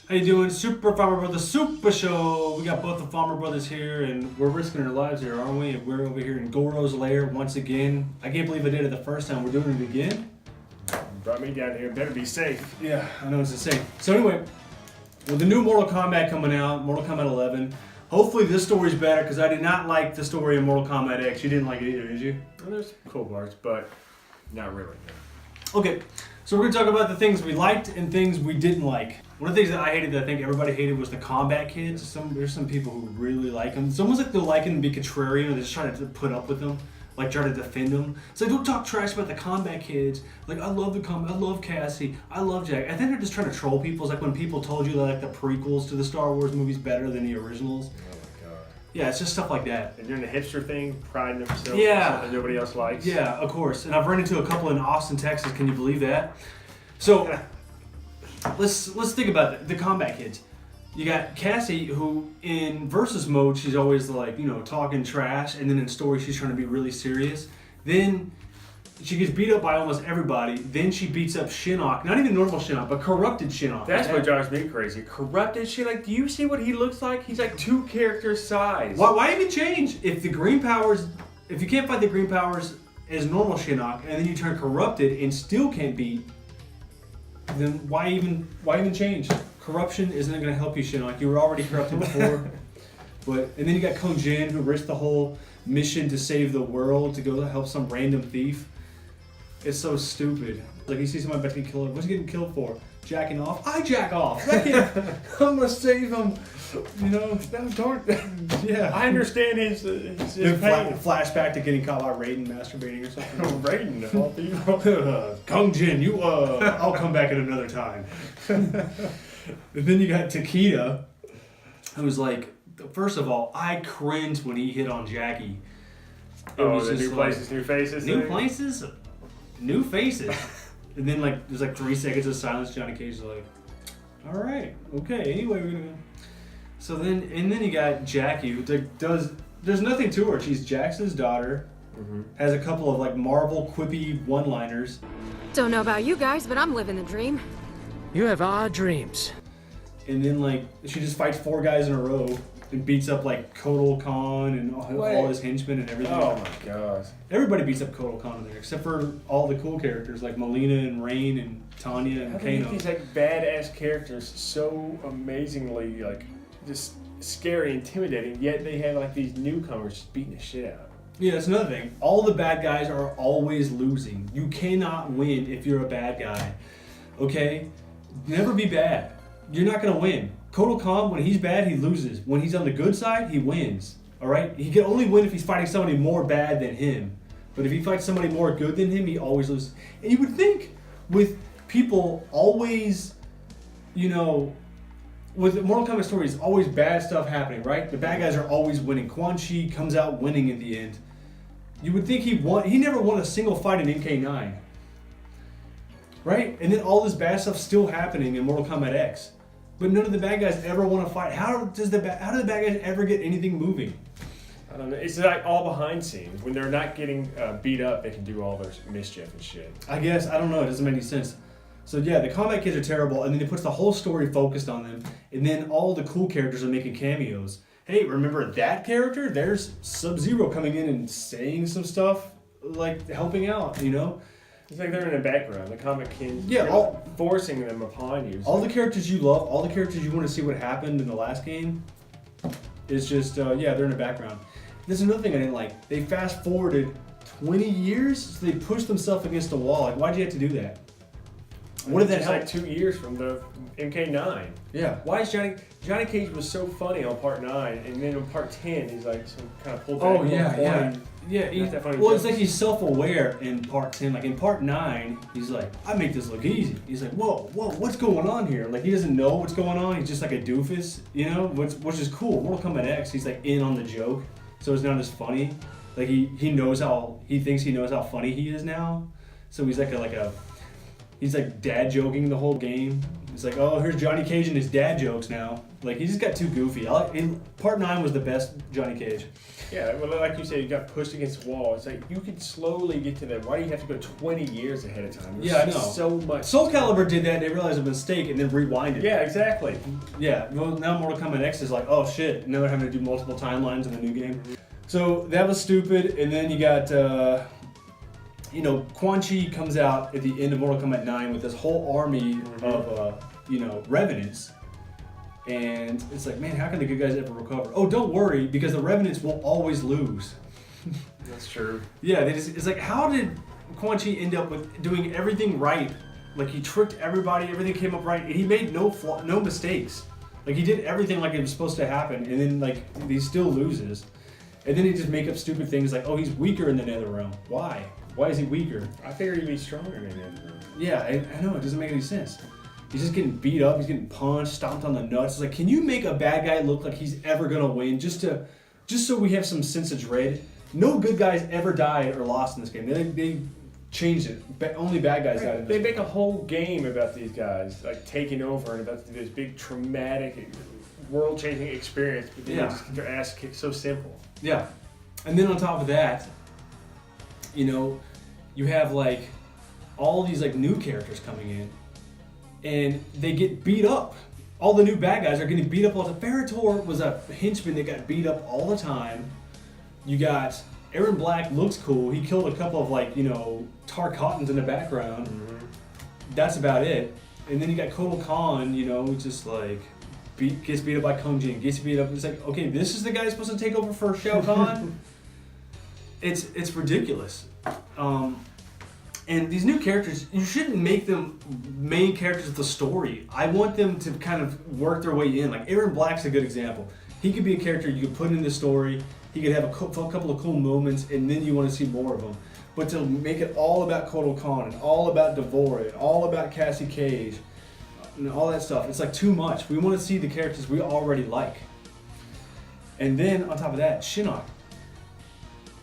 How you doing? Super Farmer Brothers Super Show. We got both the Farmer Brothers here, and we're risking our lives here, aren't we? And we're over here in Goro's lair once again. I can't believe I did it the first time. We're doing it again. Brought me down here. Better be safe. Yeah, I know it's insane. So anyway, with the new Mortal Kombat coming out, Mortal Kombat 11. Hopefully this story's better because I did not like the story of Mortal Kombat X. You didn't like it either, did you? Well, there's cool parts, but not really. Okay, so we're going to talk about the things we liked and things we didn't like. One of the things that I hated that I think everybody hated was the Kombat kids. There's some people who really like them. It's almost like they're liking to be contrarian, or they're just trying to put up with them, like try to defend them. So don't talk trash about the Kombat kids. Like, I love the Kombat, I love Cassie, I love Jack. I think they're just trying to troll people. It's like when people told you that like the prequels to the Star Wars movies better than the originals. Oh my god. Yeah, it's just stuff like that. And doing the hipster thing, priding themselves Yeah. on something nobody else likes. Yeah, of course. And I've run into a couple in Austin, Texas. Can you believe that? So let's think about it. The Kombat kids. You got Cassie, who in versus mode she's always like, you know, talking trash, and then in story she's trying to be really serious. Then she gets beat up by almost everybody. Then she beats up Shinnok, not even normal Shinnok, but corrupted Shinnok. That's what drives me crazy. Corrupted shit. Like, do you see what he looks like? He's like 2 characters size. Why even change if the green powers? If you can't fight the green powers as normal Shinnok, and then you turn corrupted and still can't beat, then why even change? Corruption isn't going to help you, Shinnok. You were already corrupted before. And then you got Kung Jin, who risked the whole mission to save the world to go help some random thief. It's so stupid. Like, you see somebody about to get killed. What's he getting killed for? Jacking off? I jack off. I'm gonna save him. You know, No, don't. yeah. I understand his Then pain. flashback to getting caught by Raiden masturbating or something. Raiden of all people. Kung Jin, I'll come back at another time. And then you got Takeda, who's like, first of all, I cringed when he hit on Jackie. It Oh, was the just new like, places, new faces. new thing? places, new faces. And then like there's like 3 seconds of silence. Johnny Cage's like, all right, okay. Anyway, we're gonna. So then you got Jackie, who does. There's nothing to her. She's Jackson's daughter. Mm-hmm. Has a couple of like Marvel quippy one-liners. Don't know about you guys, but I'm living the dream. You have odd dreams. And then like she just fights 4 guys in a row and beats up like Kotal Khan and all his henchmen and everything. Oh my gosh. Everybody beats up Kotal Khan in there, except for all the cool characters like Melina and Rain and Tanya and How do you make Kano. these like badass characters so amazingly like just scary, intimidating, yet they have like these newcomers just beating the shit out of them? Yeah, that's another thing. All the bad guys are always losing. You cannot win if you're a bad guy. Okay? Never be bad. You're not gonna win. Kotal Khan, when he's bad, he loses. When he's on the good side, he wins. Alright? He can only win if he's fighting somebody more bad than him. But if he fights somebody more good than him, he always loses. And you would think with people always, you know, with the Mortal Kombat stories, always bad stuff happening, right? The bad guys are always winning. Quan Chi comes out winning at the end. You would think he never won a single fight in MK9. Right? And then all this bad stuff still happening in Mortal Kombat X. But none of the bad guys ever want to fight. How do the bad guys ever get anything moving? I don't know. It's like all behind scenes. When they're not getting beat up, they can do all their mischief and shit. I guess. I don't know. It doesn't make any sense. So yeah, the Kombat kids are terrible, and then he puts the whole story focused on them, and then all the cool characters are making cameos. Hey, remember that character? There's Sub-Zero coming in and saying some stuff, like helping out, you know? It's like they're in the background. The comic kids, Yeah, really forcing them upon you. All the characters you love, all the characters you want to see what happened in the last game, is just, yeah, they're in the background. There's another thing I didn't like. They fast forwarded 20 years, so they pushed themselves against the wall. Like, why'd you have to do that? What did that It's help? like 2 years from the MK9. Yeah. Why is Johnny Cage was so funny on part 9, and then on part 10 he's like some kind of pulled back. Oh yeah. Not that funny Well, it's joke. like he's self-aware in part 10. Like in part 9, he's like, I make this look easy. He's like, whoa, what's going on here? Like he doesn't know what's going on. He's just like a doofus, you know, which is cool. Mortal Kombat X, he's like in on the joke, so it's not as funny. Like he thinks he knows how funny he is now, so he's like he's like dad joking the whole game. It's like, oh, here's Johnny Cage and his dad jokes now. Like, he just got too goofy. Part 9 was the best Johnny Cage. Yeah, well, like you said, you got pushed against the wall. It's like you could slowly get to that. Why do you have to go 20 years ahead of time? Yeah, I know. So much. Soul Calibur did that. They realized it was a mistake and then rewinded. Yeah, exactly. Yeah. Well, now Mortal Kombat X is like, oh shit. Now they're having to do multiple timelines in the new game. So that was stupid. And then you got, Quan Chi comes out at the end of Mortal Kombat 9 with this whole army of, revenants. And it's like, man, how can the good guys ever recover? Oh, don't worry, because the revenants will always lose. That's true. Yeah, it's like, how did Quan Chi end up with doing everything right? Like, he tricked everybody, everything came up right, and he made no mistakes. Like, he did everything like it was supposed to happen, and then, like, he still loses. And then he just make up stupid things like, oh, he's weaker in the Nether Realm. Why? Why is he weaker? I figured he'd be stronger in the Nether Realm. Yeah, I know, it doesn't make any sense. He's just getting beat up, he's getting punched, stomped on the nuts. It's like, can you make a bad guy look like he's ever gonna win just so we have some sense of dread? No good guys ever died or lost in this game. They changed it. Only bad guys died in this They game. make a whole game about these guys, like, taking over and about this big traumatic, world-changing experience, but then they just get their ass kicked so simple. Yeah. And then on top of that, you have, like, all these, like, new characters coming in. And they get beat up. All the new bad guys are getting beat up all the time. Ferritor was a henchman that got beat up all the time. You got Aaron Black looks cool. He killed a couple of, like, Tarkatans in the background. Mm-hmm. That's about it. And then you got Kotal Khan, just like gets beat up by Kung Jin, gets beat up. It's like, okay, this is the guy supposed to take over for Shao Kahn. It's ridiculous. And these new characters, you shouldn't make them main characters of the story. I want them to kind of work their way in. Like, Aaron Black's a good example. He could be a character you could put in the story. He could have a couple of cool moments, and then you want to see more of him. But to make it all about Kotal Khan, and all about Devora, and all about Cassie Cage, and all that stuff, it's like too much. We want to see the characters we already like. And then, on top of that, Shinnok.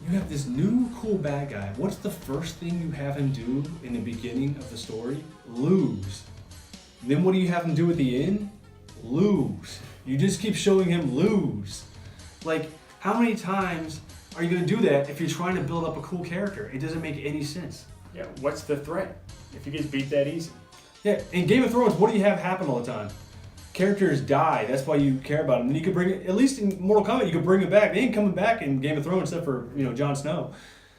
You have this new cool bad guy. What's the first thing you have him do in the beginning of the story? Lose. Then what do you have him do at the end? Lose. You just keep showing him lose. Like, how many times are you going to do that if you're trying to build up a cool character? It doesn't make any sense. Yeah, what's the threat if he gets beat that easy? Yeah, in Game of Thrones, what do you have happen all the time? Characters die. That's why you care about them. And you could bring it, at least in Mortal Kombat, you could bring it back. They ain't coming back in Game of Thrones except for Jon Snow.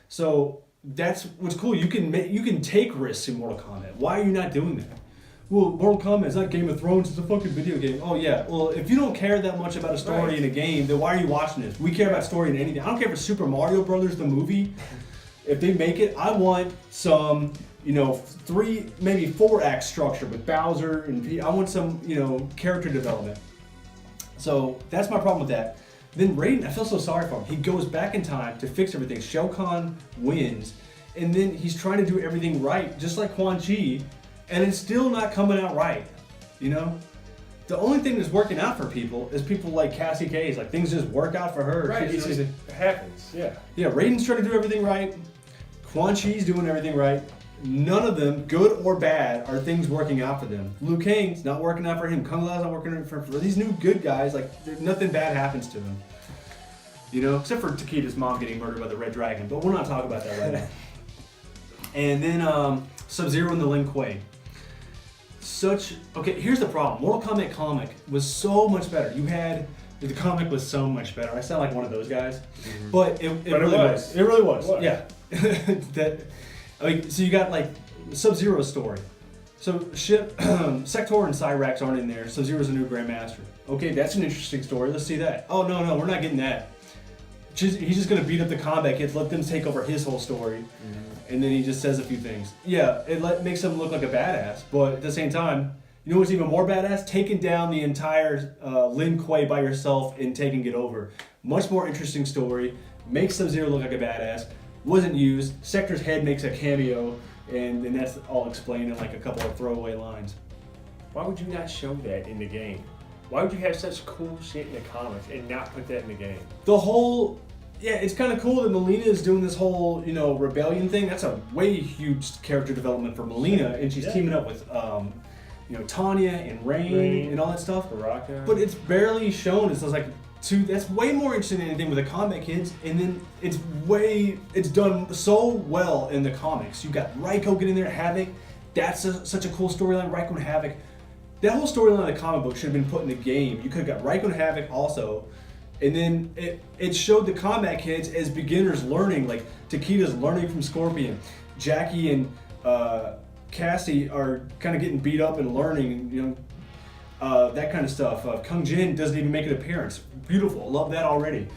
So that's what's cool. You can take risks in Mortal Kombat. Why are you not doing that? Well, Mortal Kombat is not Game of Thrones. It's a fucking video game. Oh yeah. Well, if you don't care that much about a story in a game, then why are you watching this? We care about story in anything. I don't care if it's Super Mario Brothers the movie. If they make it, I want some 3, maybe 4 act structure with Bowser and Pete. I want some, character development. So that's my problem with that. Then Raiden, I feel so sorry for him. He goes back in time to fix everything. Shao Kahn wins, and then he's trying to do everything right, just like Quan Chi, and it's still not coming out right. The only thing that's working out for people is people like Cassie Cage. Like, things just work out for her. Right, it happens. Yeah. Yeah, Raiden's trying to do everything right. Quan Chi's doing everything right. None of them, good or bad, are things working out for them. Liu Kang's not working out for him. Kung Lao's not working out for these new good guys. Like, nothing bad happens to them. Except for Takeda's mom getting murdered by the Red Dragon. But we're not talking about that right now. And then Sub-Zero and the Lin Kuei. Okay, here's the problem. Mortal Kombat comic was so much better. The comic was so much better. I sound like one of those guys. Mm-hmm. But it really was. It really was. Yeah. So you got, like, Sub-Zero's story. So Sector and Cyrax aren't in there. Sub-Zero's a new Grandmaster. Okay, that's an interesting story. Let's see that. Oh, no, we're not getting that. He's just going to beat up the combat kids, let them take over his whole story, and then he just says a few things. Yeah, it makes him look like a badass, but at the same time, you know what's even more badass? Taking down the entire Lin Kuei by yourself and taking it over. Much more interesting story. Makes Sub-Zero look like a badass. Wasn't used. Sector's head makes a cameo, and that's all explained in like a couple of throwaway lines. Why would you not show that in the game? Why would you have such cool shit in the comics and not put that in the game? It's kind of cool that Melina is doing this whole, rebellion thing. That's a way huge character development for Melina, and she's teaming up with, Tanya and Rain and all that stuff. Baraka. But it's barely shown. It's like that's way more interesting than anything with the Kombat kids. And then it's done so well in the comics. You got Raiko getting there, Havoc. That's such a cool storyline. Raiko and Havoc. That whole storyline of the comic book should have been put in the game. You could have got Raiko and Havoc also. And then it showed the Kombat kids as beginners learning, like Takeda's learning from Scorpion. Jackie and Cassie are kind of getting beat up and learning, that kind of stuff. Kung Jin doesn't even make an appearance. Beautiful, love that already.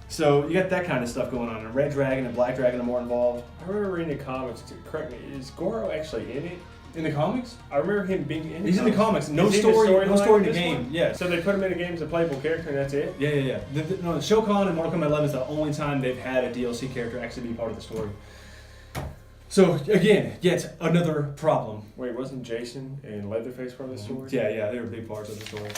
So you got that kind of stuff going on. And Red Dragon and Black Dragon are more involved. I remember reading the comics. Correct me, is Goro actually in it? In the comics? I remember him being in. He's in the comics. No Is he story. No story in the this game. one? Yeah. So they put him in the game as a playable character, and that's it. Yeah. No, Shokan and Mortal Kombat 11 is the only time they've had a DLC character actually be part of the story. So again, yet another problem. Wait, wasn't Jason and Leatherface part of the story? Yeah, they were big parts of the story.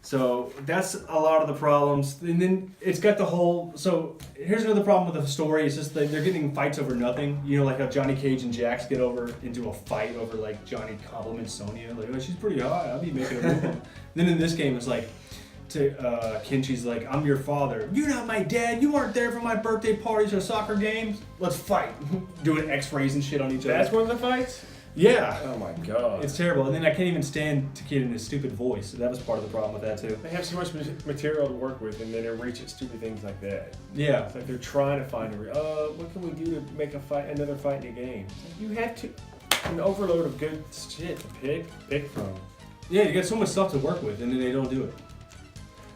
So that's a lot of the problems. And then it's got the whole... So here's another problem with the story. It's just that they're getting fights over nothing. Like how Johnny Cage and Jax get into a fight over like Johnny compliments Sonya. Like, oh, she's pretty hot. I'll be making a move on. Then in this game, it's like... Kenshi's like, I'm your father. You're not my dad. You weren't there for my birthday parties or soccer games. Let's fight. Doing x-rays and shit on each other. That's one of the fights? Yeah. Oh my god. It's terrible. And then I can't even stand Takeda in his stupid voice. So that was part of the problem with that too. They have so much material to work with, and then they reach at stupid things like that. Yeah. It's like they're trying to find what can we do to make another fight in a game? You have an overload of good shit to pick from. Yeah, you got so much stuff to work with, and then they don't do it.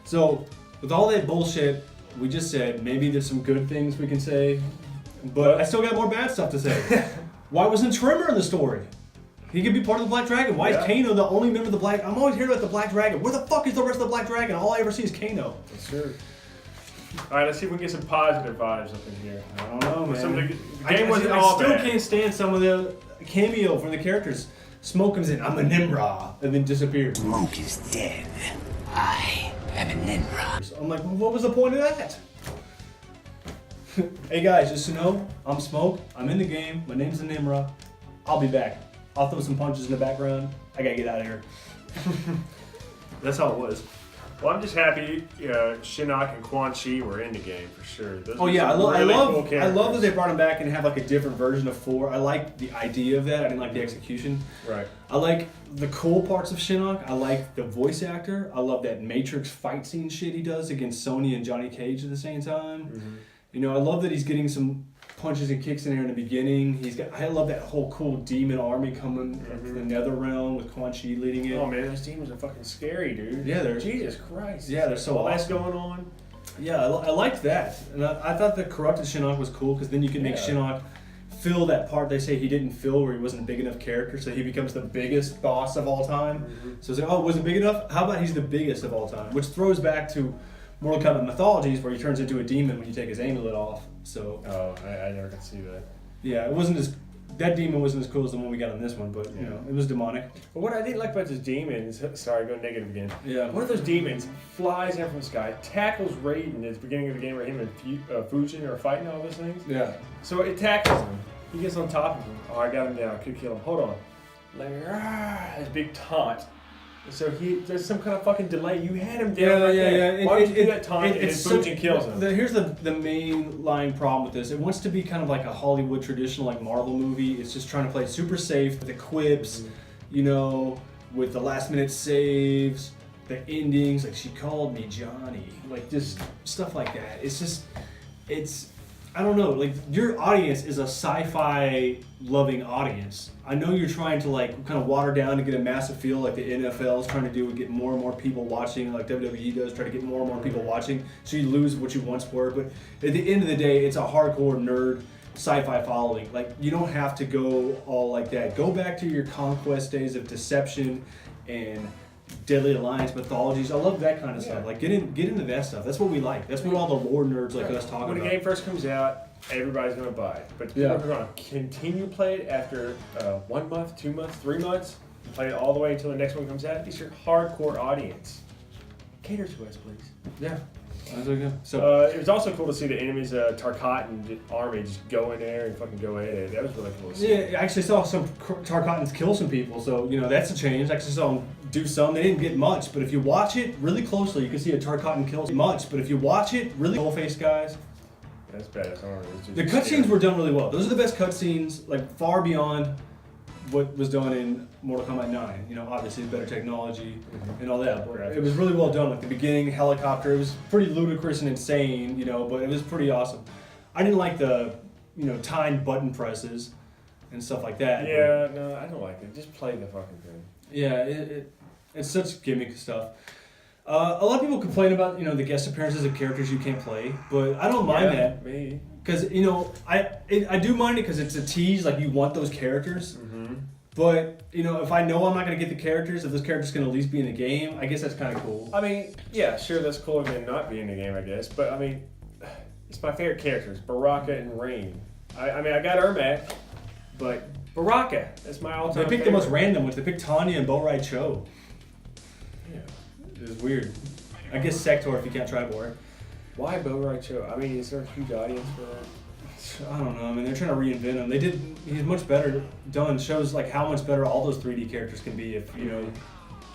So, with all that bullshit we just said, maybe there's some good things we can say, but I still got more bad stuff to say. Why wasn't Trimmer in the story? He could be part of the Black Dragon. Why is Kano the only member of the Black... I'm always hearing about the Black Dragon. Where the fuck is the rest of the Black Dragon? All I ever see is Kano. That's true. Alright, let's see if we can get some positive vibes up in here. I don't know, man. The game wasn't all bad. I still can't stand some of the cameo from the characters. Smoke comes in, I'm a Nimrod, and then disappears. Smoke is dead. I am a Nimrod. I'm like, well, what was the point of that? Hey guys, just so you know, I'm Smoke. I'm in the game. My name's Nimrod. I'll be back. I'll throw some punches in the background. I gotta get out of here. That's how it was. Well, I'm just happy Shinnok and Quan Chi were in the game for sure. Those Oh yeah, cool I love characters. that they brought him back and have like a different version of 4. I like the idea of that. I didn't like the execution. Right. I like the cool parts of Shinnok. I like the voice actor. I love that Matrix fight scene shit he does against Sony and Johnny Cage at the same time. Mm-hmm. I love that he's getting some punches and kicks in there in the beginning. I love that whole cool demon army coming from the Nether Realm with Quan Chi leading it. Oh man, those demons are fucking scary, dude. Yeah, they're... Jesus Christ. Yeah, they're so all awesome. that's going on. Yeah, I liked that. And I thought the corrupted Shinnok was cool because then you can make Shinnok fill that part they say he didn't fill where he wasn't a big enough character, so he becomes the biggest boss of all time. Mm-hmm. So it's like, oh, wasn't big enough? How about he's the biggest of all time? Which throws back to Mortal Kombat Mythologies where he turns into a demon when you take his amulet off. So I never got to see that. Yeah, it wasn't that demon wasn't as cool as the one we got on this one, but it was demonic. But what I didn't like about this demon is, sorry, go negative again. Yeah. One of those demons flies out from the sky, tackles Raiden at the beginning of the game where him and Fujin are fighting all those things. Yeah. So it tackles him. He gets on top of him. Oh, I got him down. I could kill him. Hold on. Like, this big taunt. So there's some kind of fucking delay. You had him down right there. Yeah. Why would you do that taunt and then Fujin kills him? Here's the main line problem with this. It wants to be kind of like a Hollywood traditional like Marvel movie. It's just trying to play it super safe, the quips, with the last minute saves, the endings, like she called me Johnny, like just stuff like that. It's I don't know, like your audience is a sci-fi loving audience. I know you're trying to like kind of water down to get a massive feel like the NFL is trying to do and get more and more people watching, like WWE does, try to get more and more people watching, so you lose what you once were. But at the end of the day, it's a hardcore nerd sci-fi following. Like you don't have to go all like that. Go back to your Conquest days of Deception and Deadly Alliance mythologies. I love that kind of stuff. Like get into that stuff. That's what we like. That's what all the lore nerds like us talk about. When a game first comes out, everybody's gonna buy it. But people are gonna continue to play it after 1 month, 2 months, 3 months, and play it all the way until the next one comes out. It's your hardcore audience. Cater to us, please. Yeah. That's okay. So it was also cool to see the enemies, Tarkatan army just go in there and fucking go at it. That was really cool to see. yeah, I actually saw some Tarkatans kill some people, so that's a change. I actually saw them do some. They didn't get much, but if you watch it really closely, you can see a Tarkatan kill much. But if you watch it really full-face guys, that's badass armor. the cutscenes were done really well. Those are the best cutscenes, like far beyond what was done in Mortal Kombat 9. You know, obviously better technology and all that. But it was really well done. Like the beginning helicopter, it was pretty ludicrous and insane, you know, but it was pretty awesome. I didn't like the, timed button presses and stuff like that. Yeah, no, I don't like it. Just play the fucking thing. Yeah, it's such gimmick stuff. A lot of people complain about, the guest appearances of characters you can't play, but I don't mind that. Me. Because, I do mind it because it's a tease, like you want those characters. But, if I know I'm not going to get the characters, if those characters can at least be in the game, I guess that's kind of cool. I mean, yeah, sure, that's cooler than not being in the game, I guess. But, I mean, it's my favorite characters, Baraka and Rain. I mean, I got Ermac, but Baraka, that's my all-time They picked favorite. the most random ones. They picked Tanya and Bo-Rai Cho. Yeah. It was weird. I guess Sector if you can't try Bor. Why Bo-Rai Cho? I mean, is there a huge audience for that? I don't know. I mean, they're trying to reinvent him. He's much better done. Shows like how much better all those 3D characters can be if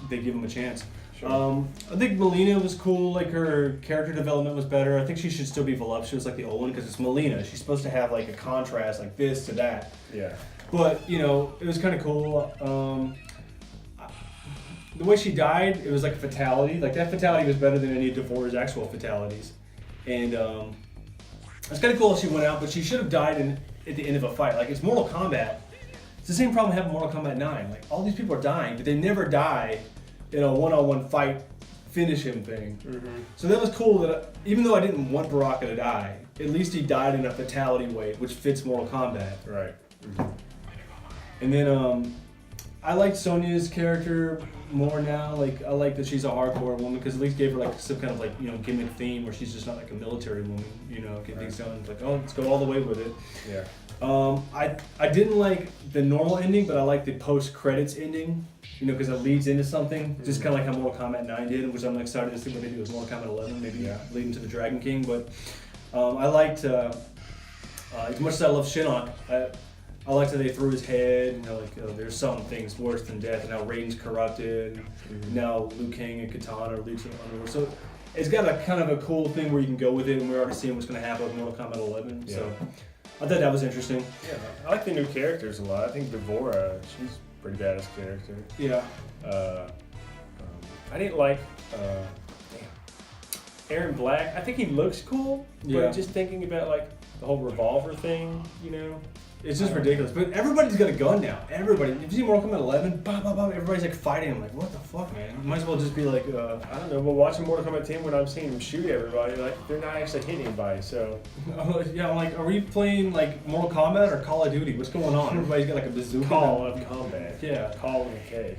they give him a chance. Sure. I think Melina was cool. Like her character development was better. I think she should still be voluptuous like the old one because it's Melina. She's supposed to have like a contrast like this to that. Yeah. But it was kind of cool. The way she died, it was like a fatality. Like that fatality was better than any of Devorah's actual fatalities, and it's kind of cool she went out, but she should have died at the end of a fight. Like it's Mortal Kombat. It's the same problem I have in Mortal Kombat 9. Like all these people are dying, but they never die in a one-on-one fight, finish him thing. So that was cool. That even though I didn't want Baraka to die, at least he died in a fatality way, which fits Mortal Kombat. Right. And then I liked Sonya's character more now. Like I like that she's a hardcore woman because at least gave her like some kind of like gimmick theme where she's just not like a military woman. Get things done. It's like, oh, let's go all the way with it. Yeah. I didn't like the normal ending, but I like the post credits ending. Because it leads into something, just kind of like how Mortal Kombat 9 did, which I'm excited to see what they do with Mortal Kombat 11, maybe leading to the Dragon King. But I liked as much as I love Shinnok, I liked that they threw his head. There's some things worse than death, and now Raiden's corrupted. And now Liu Kang and Kitana are leading to the underworld. So it's got a kind of a cool thing where you can go with it, and we're already seeing what's going to happen with Mortal Kombat 11. Yeah. So I thought that was interesting. Yeah, I like the new characters a lot. I think Devorah, she's a pretty badass character. Yeah. I didn't like Aaron Black. I think he looks cool, but just thinking about like the whole revolver thing, It's just ridiculous. But everybody's got a gun now. Everybody. If you see Mortal Kombat 11, bah, bah, bah, everybody's like fighting. I'm like, what the fuck, man? You might as well just be like, I don't know. But watching Mortal Kombat 10, when I'm seeing them shoot everybody, like they're not actually hitting anybody. So yeah, I'm like, are we playing like Mortal Kombat or Call of Duty? What's going on? Everybody's got like a bazooka. Call of Combat. Yeah. Call with a K.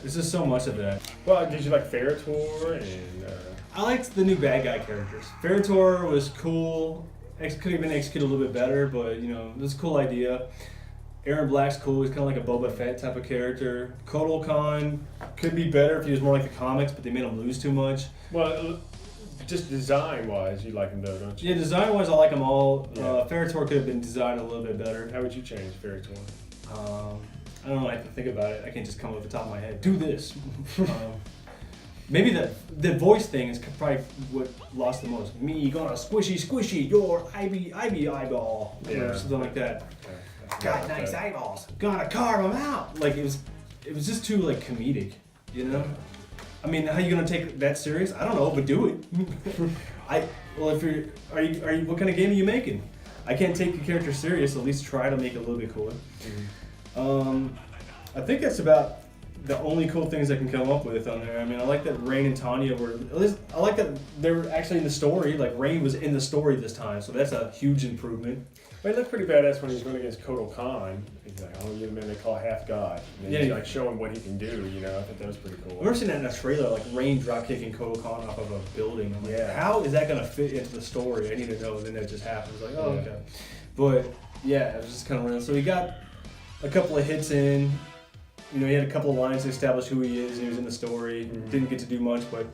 There's just so much of that. Well, did you like Ferritor and? I liked the new bad guy characters. Ferritor was cool. Could have been executed a little bit better, but it was a cool idea. Aaron Black's cool. He's kind of like a Boba Fett type of character. Kotal Khan could be better if he was more like the comics, but they made him lose too much. Well, just design-wise, you like him though, don't you? Yeah, design-wise, I like them all. Yeah. Ferritor could have been designed a little bit better. How would you change Ferritor? I don't know. I have to think about it. I can't just come off the top of my head. Do this. Maybe the voice thing is probably what lost the most. Me gonna squishy your Ivy eyeball, or something like that. Got nice eyeballs. Gonna carve them out. Like it was just too like comedic, I mean, how you gonna take that serious? I don't know, but do it. If you're what kind of game are you making? I can't take the character serious. At least try to make it a little bit cooler. I think that's about the only cool things I can come up with on there. I mean, I like that Rain and Tanya were, at least, I like that they were actually in the story. Like, Rain was in the story this time, so that's a huge improvement. But he looked pretty badass when he was going against Kotal Khan. He's like, oh, you're the man they call half god. And then he's like showing what he can do, I thought that was pretty cool. I remember seeing that in a trailer, like Rain drop kicking Kotal Khan off of a building. I'm like, how is that going to fit into the story? I need to know. And then it just happens. Like, oh, okay. But, yeah, it was just kind of random. So he got a couple of hits in. He had a couple of lines to establish who he is, and he was in the story. Didn't get to do much, but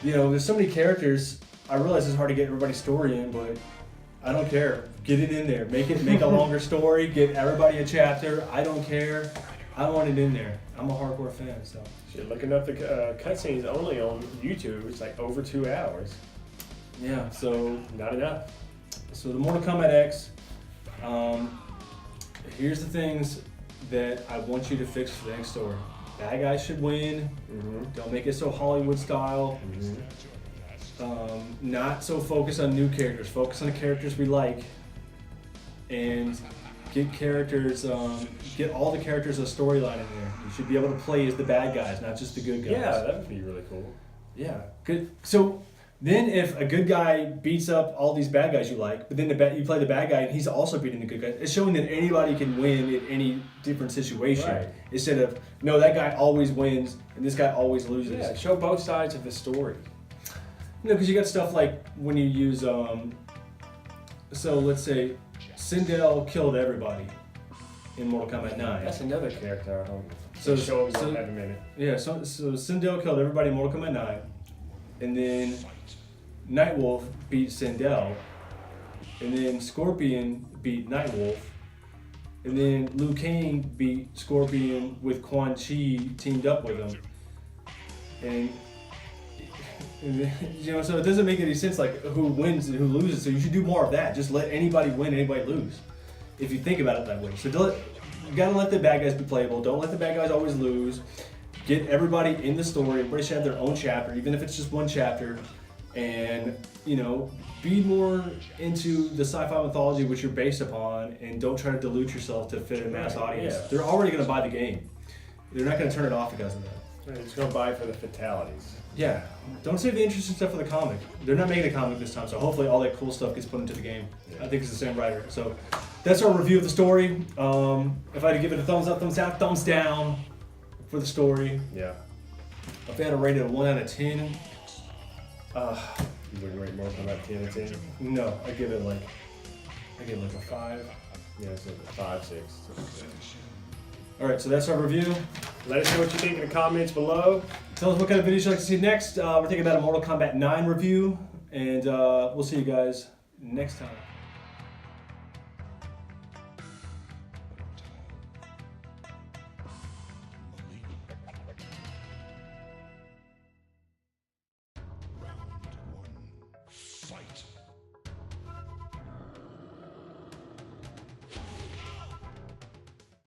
You know, there's so many characters. I realize it's hard to get everybody's story in, but I don't care. Get it in there. Make a longer story. Give everybody a chapter. I don't care. I want it in there. I'm a hardcore fan, so. Shit, looking up the cutscenes only on YouTube, it's like over 2 hours. Yeah, so Not enough. So the Mortal Kombat X, here's the things that I want you to fix for the next story. Bad guys should win. Don't make it so Hollywood style. Not so focused on new characters. Focus on the characters we like. And get characters, get all the characters a storyline in there. You should be able to play as the bad guys, not just the good guys. Yeah, that would be really cool. Yeah. Good. So then if a good guy beats up all these bad guys you like, but then you play the bad guy and he's also beating the good guy, it's showing that anybody can win in any different situation. Right. Instead of, no, that guy always wins and this guy always loses. Yeah, show both sides of the story. You know, because you got stuff like when you use, so let's say Sindel killed everybody in Mortal Kombat 9. That's another character I don't So- show him so- in a minute. Yeah, so Sindel killed everybody in Mortal Kombat 9, and then Nightwolf beat Sindel, and then Scorpion beat Nightwolf, and then Liu Kang beat Scorpion with Quan Chi teamed up with him. And you know, so it doesn't make any sense like who wins and who loses. So you should do more of that. Just let anybody win, anybody lose. If you think about it that way. So you gotta let the bad guys be playable. Don't let the bad guys always lose. Get everybody in the story. Everybody should have their own chapter, even if it's just one chapter. And, you know, be more into the sci-fi mythology which you're based upon, and don't try to dilute yourself to fit a mass audience. Yeah. They're already gonna buy the game. They're not gonna turn it off because of that. They're just gonna buy for the fatalities. Yeah, don't save the interesting stuff for the comic. They're not making a comic this time, so hopefully all that cool stuff gets put into the game. Yeah. I think it's the same writer. So that's our review of the story. If I had to give it a thumbs up, thumbs out, thumbs down for the story. Yeah. If I had to rate it a 1 out of 10, You wouldn't rate Mortal Kombat 10 out of 10? no, I give it like a 5. Yeah, it's like a 5, 6. All right, so that's our review. Let us know what you think in the comments below. Tell us what kind of videos you'd like to see next. We're thinking about a Mortal Kombat 9 review, and we'll see you guys next time.